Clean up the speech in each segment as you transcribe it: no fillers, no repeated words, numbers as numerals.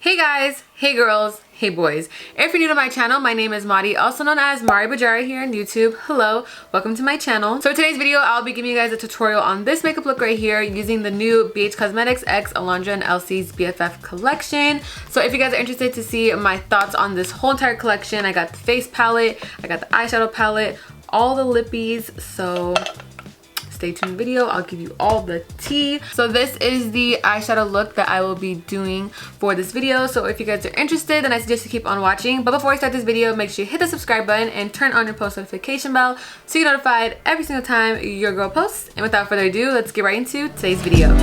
Hey guys, hey girls, hey boys. If you're new to my channel, my name is MariiiBajariii, also known as MariiiBajariii here on YouTube. Hello, welcome to my channel. So today's video, I'll be giving you guys a tutorial on this makeup look right here using the new BH Cosmetics x Alondra and Elsy's BFF collection. So if you guys are interested to see my thoughts on this whole entire collection, I got the face palette, I got the eyeshadow palette, all the lippies, so stay tuned video, I'll give you all the tea. So this is the eyeshadow look that I will be doing for this video. So if you guys are interested, then I suggest you keep on watching. But before I start this video, make sure you hit the subscribe button and turn on your post notification bell so you're notified every single time your girl posts. And without further ado, let's get right into today's video.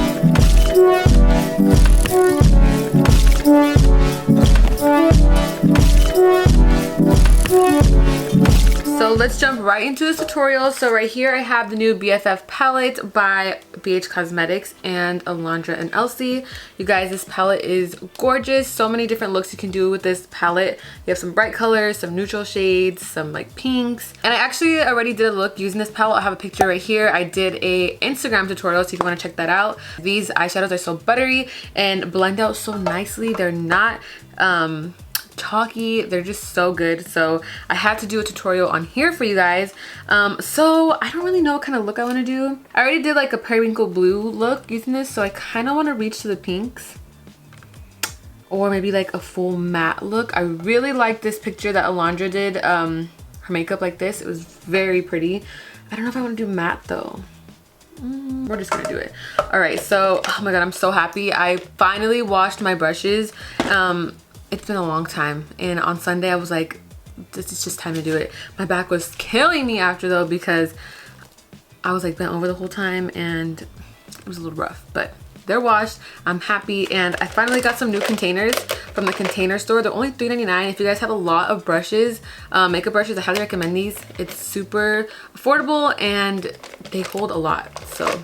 So let's jump right into this tutorial. So right here I have the new BFF palette by BH Cosmetics and Alondra and Elsy. You guys, this palette is gorgeous. So many different looks you can do with this palette. You have some bright colors, some neutral shades, some like pinks. And I actually already did a look using this palette. I have a picture right here. I did a Instagram tutorial, so if you want to check that out. These eyeshadows are so buttery and blend out so nicely. They're not chalky, they're just so good. So I had to do a tutorial on here for you guys. So I don't really know what kind of look I want to do. I already did like a periwinkle blue look using this, so I kind of want to reach to the pinks or maybe like a full matte look. I really like this picture that Alondra did, her makeup like this. It was very pretty. I don't know if I want to do matte though. We're just gonna do it. All right, so oh my god, I'm so happy. I finally washed my brushes. It's been a long time, and on Sunday I was like, this is just time to do it. My back was killing me after though, because I was like bent over the whole time and it was a little rough, but they're washed. I'm happy, and I finally got some new containers from the Container Store. They're only $3.99. If you guys have a lot of brushes, makeup brushes, I highly recommend these. It's super affordable and they hold a lot, so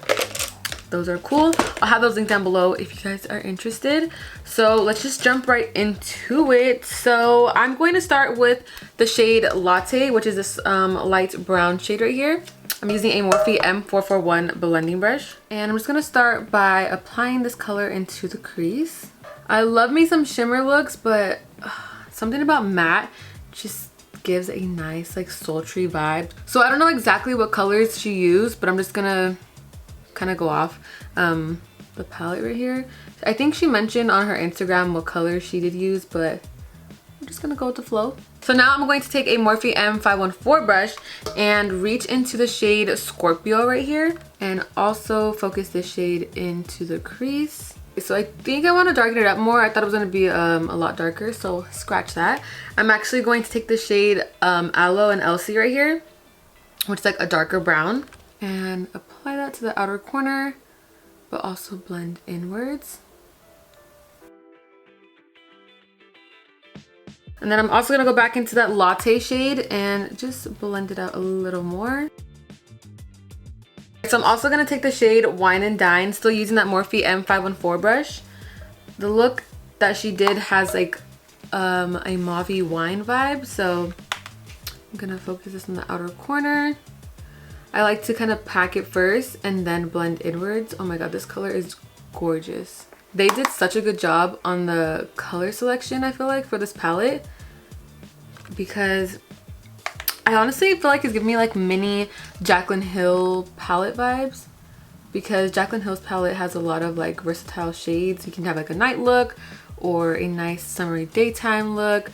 those are cool. I'll have those linked down below if you guys are interested. So let's just jump right into it. So I'm going to start with the shade Latte, which is this light brown shade right here. I'm using a Morphe M441 blending brush, and I'm just gonna start by applying this color into the crease. I love me some shimmer looks, but something about matte just gives a nice like sultry vibe. So I don't know exactly what colors she used, but I'm just gonna kind of go off the palette right here. I think she mentioned on her Instagram what color she did use, but I'm just gonna go with the flow. So now I'm going to take a Morphe M514 brush and reach into the shade Scorpio right here, and also focus this shade into the crease. So I think I want to darken it up more. I thought it was going to be a lot darker, so scratch that. I'm actually going to take the shade Aloe and Elsy right here, which is like a darker brown, and apply that to the outer corner, but also blend inwards. And then I'm also gonna go back into that Latte shade and just blend it out a little more. So I'm also gonna take the shade Wine and Dine, still using that Morphe M514 brush. The look that she did has like a mauvey wine vibe, so I'm gonna focus this in the outer corner. I like to kind of pack it first and then blend inwards. Oh my god, this color is gorgeous. They did such a good job on the color selection, I feel like, for this palette, because I honestly feel like it's giving me like mini Jaclyn Hill palette vibes, because Jaclyn Hill's palette has a lot of like versatile shades. You can have like a night look or a nice summery daytime look.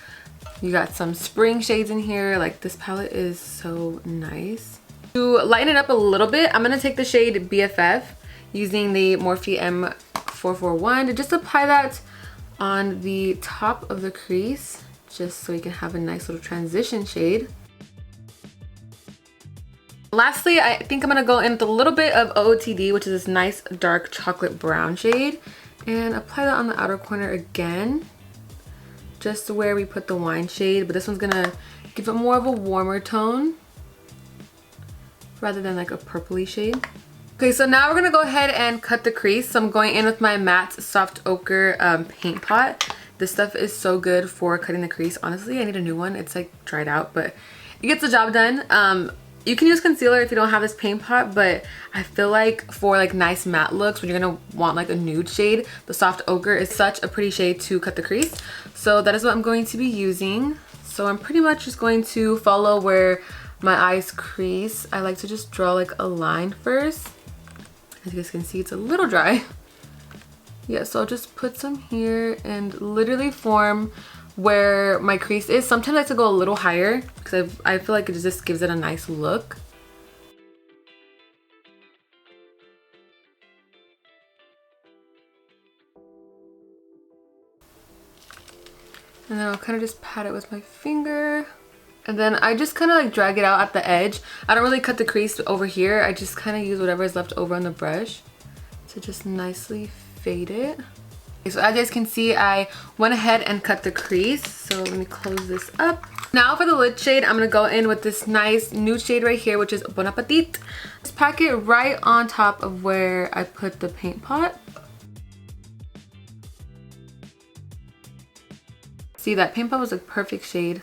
You got some spring shades in here. Like, this palette is so nice. To lighten it up a little bit, I'm gonna take the shade BFF using the Morphe M441 to just apply that on the top of the crease, just so you can have a nice little transition shade. Lastly, I think I'm gonna go in with a little bit of OOTD, which is this nice dark chocolate brown shade, and apply that on the outer corner again, just where we put the wine shade, but this one's gonna give it more of a warmer tone rather than like a purpley shade. Okay, so now we're gonna go ahead and cut the crease. So I'm going in with my matte soft ochre paint pot. This stuff is so good for cutting the crease. Honestly, I need a new one. It's like dried out, but it gets the job done. You can use concealer if you don't have this paint pot, but I feel like for like nice matte looks, when you're gonna want like a nude shade, the soft ochre is such a pretty shade to cut the crease. So that is what I'm going to be using. So I'm pretty much just going to follow where my eyes crease. I like to just draw like a line first. As you guys can see, it's a little dry. Yeah, so I'll just put some here and literally form where my crease is. Sometimes I like to go a little higher because I feel like it just gives it a nice look. And then I'll kind of just pat it with my finger. And then I just kind of like drag it out at the edge. I don't really cut the crease over here. I just kind of use whatever is left over on the brush to just nicely fade it. So as you guys can see, I went ahead and cut the crease. So let me close this up. Now for the lid shade, I'm going to go in with this nice nude shade right here, which is Bon Appetit. Just pack it right on top of where I put the paint pot. See, that paint pot was a perfect shade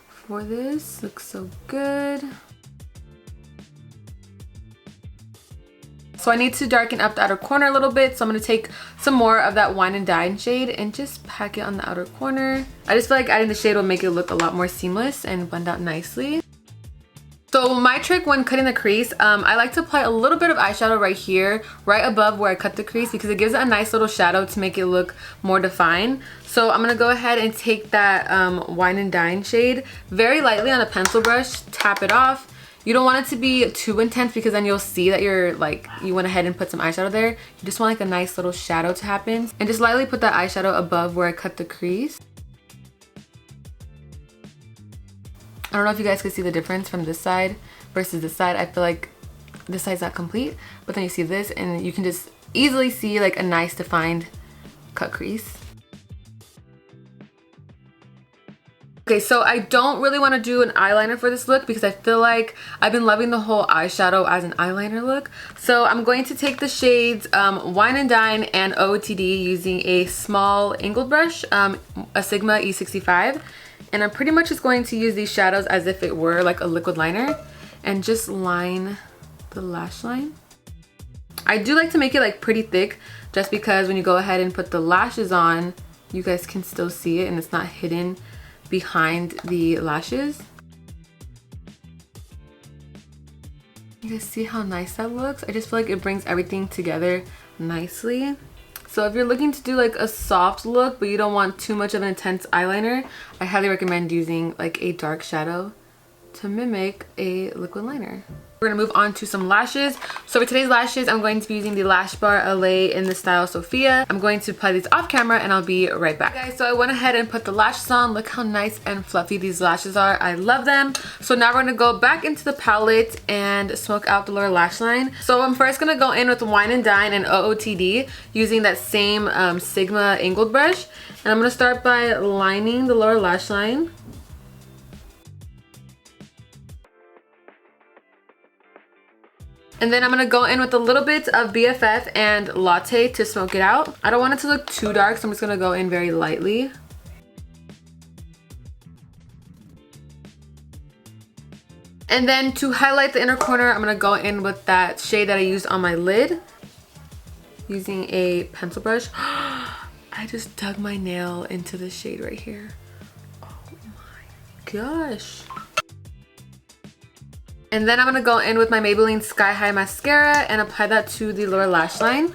for this. Looks so good. So I need to darken up the outer corner a little bit. So I'm going to take some more of that Wine and Dine shade and just pack it on the outer corner. I just feel like adding the shade will make it look a lot more seamless and blend out nicely. So my trick when cutting the crease, I like to apply a little bit of eyeshadow right here, right above where I cut the crease, because it gives it a nice little shadow to make it look more defined. So I'm going to go ahead and take that Wine and Dine shade very lightly on a pencil brush, tap it off. You don't want it to be too intense because then you'll see that you went ahead and put some eyeshadow there. You just want like a nice little shadow to happen. And just lightly put that eyeshadow above where I cut the crease. I don't know if you guys can see the difference from this side versus this side. I feel like this side's not complete, but then you see this and you can just easily see like a nice defined cut crease. Okay, so I don't really want to do an eyeliner for this look because I feel like I've been loving the whole eyeshadow as an eyeliner look. So I'm going to take the shades Wine and Dine and OOTD using a small angled brush, a Sigma E65. And I'm pretty much just going to use these shadows as if it were like a liquid liner and just line the lash line. I do like to make it like pretty thick just because when you go ahead and put the lashes on, you guys can still see it and it's not hidden behind the lashes. You guys see how nice that looks? I just feel like it brings everything together nicely. So if you're looking to do like a soft look but you don't want too much of an intense eyeliner, I highly recommend using like a dark shadow to mimic a liquid liner. We're gonna move on to some lashes. So for today's lashes, I'm going to be using the Lash Bar LA in the style Sophia. I'm going to apply these off camera and I'll be right back. Okay, guys, so I went ahead and put the lashes on. Look how nice and fluffy these lashes are. I love them. So now we're gonna go back into the palette and smoke out the lower lash line. So I'm first gonna go in with Wine and Dine and OOTD using that same Sigma angled brush. And I'm gonna start by lining the lower lash line. And then I'm going to go in with a little bit of BFF and Latte to smoke it out. I don't want it to look too dark, so I'm just going to go in very lightly. And then to highlight the inner corner, I'm going to go in with that shade that I used on my lid using a pencil brush. I just dug my nail into this shade right here. Oh my gosh. And then I'm going to go in with my Maybelline Sky High Mascara and apply that to the lower lash line.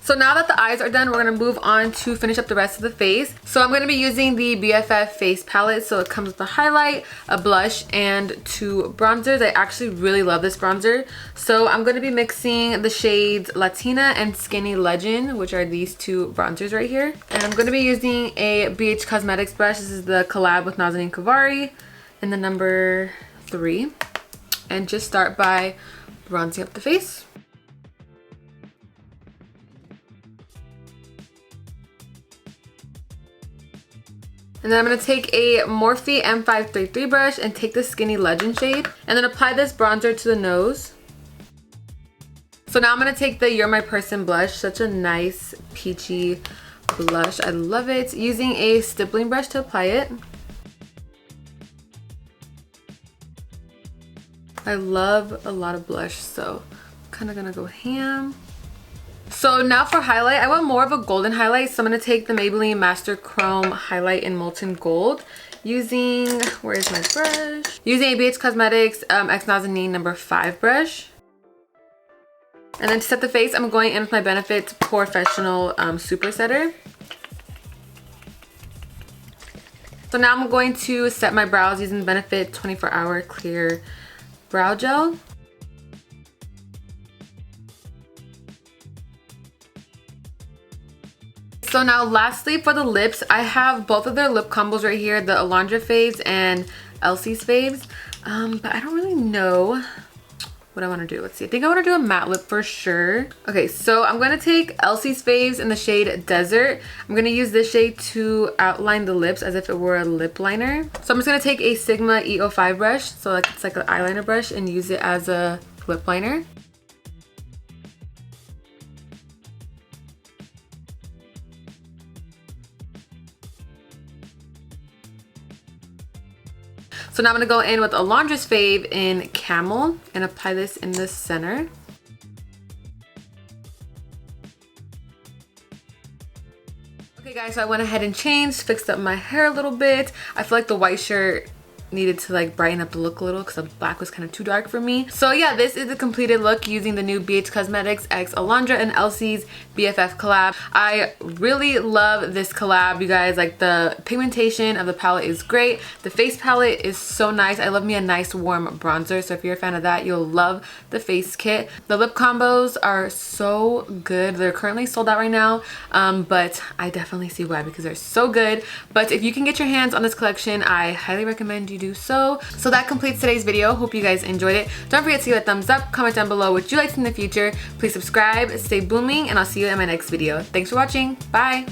So now that the eyes are done, we're going to move on to finish up the rest of the face. So I'm going to be using the Bff Face Palette. So it comes with a highlight, a blush, and 2 bronzers. I actually really love this bronzer. So I'm going to be mixing the shades Latina and Skinny Legend, which are these 2 bronzers right here. And I'm going to be using a BH Cosmetics brush. This is the Collab with Nazanin Kavari. In the number 3, and just start by bronzing up the face. And then I'm going to take a Morphe M533 brush and take the Skinny Legend shade and then apply this bronzer to the nose. So now I'm going to take the You're My Person blush, such a nice peachy blush. I love it. Using a stippling brush to apply it. I love a lot of blush, so I'm kind of gonna go ham. So now for highlight, I want more of a golden highlight, so I'm gonna take the Maybelline Master Chrome Highlight in Molten Gold using, where is my brush? Using a BH Cosmetics X Nazanin number 5 brush. And then to set the face, I'm going in with my Benefit Professional Super Setter. So now I'm going to set my brows using the Benefit 24-Hour Clear Brow Gel. So now lastly for the lips, I have both of their lip combos right here, the Alondra faves and Elsy's faves. But I don't really know what I want to do. Let's see. I think I want to do a matte lip for sure. Okay, so I'm going to take Elsy's faves in the shade Desert. I'm going to use this shade to outline the lips as if it were a lip liner. So I'm just going to take a Sigma E05 brush, so like it's like an eyeliner brush, and use it as a lip liner. So now I'm going to go in with Alondra's fave in Camel and apply this in the center. Okay guys, so I went ahead and changed, fixed up my hair a little bit. I feel like the white shirt needed to like brighten up the look a little because the black was kind of too dark for me. So yeah, this is the completed look using the new BH Cosmetics X Alondra and Elsy's BFF collab. I really love this collab, you guys. Like the pigmentation of the palette is great. The face palette is so nice. I love me a nice warm bronzer, so if you're a fan of that, you'll love the face kit. The lip combos are so good. They're currently sold out right now, but I definitely see why, because they're so good. But if you can get your hands on this collection, I highly recommend you do so. So that completes today's video. Hope you guys enjoyed it. Don't forget to give it a thumbs up, comment down below what you liked in the future. Please subscribe, stay booming, and I'll see you in my next video. Thanks for watching. Bye.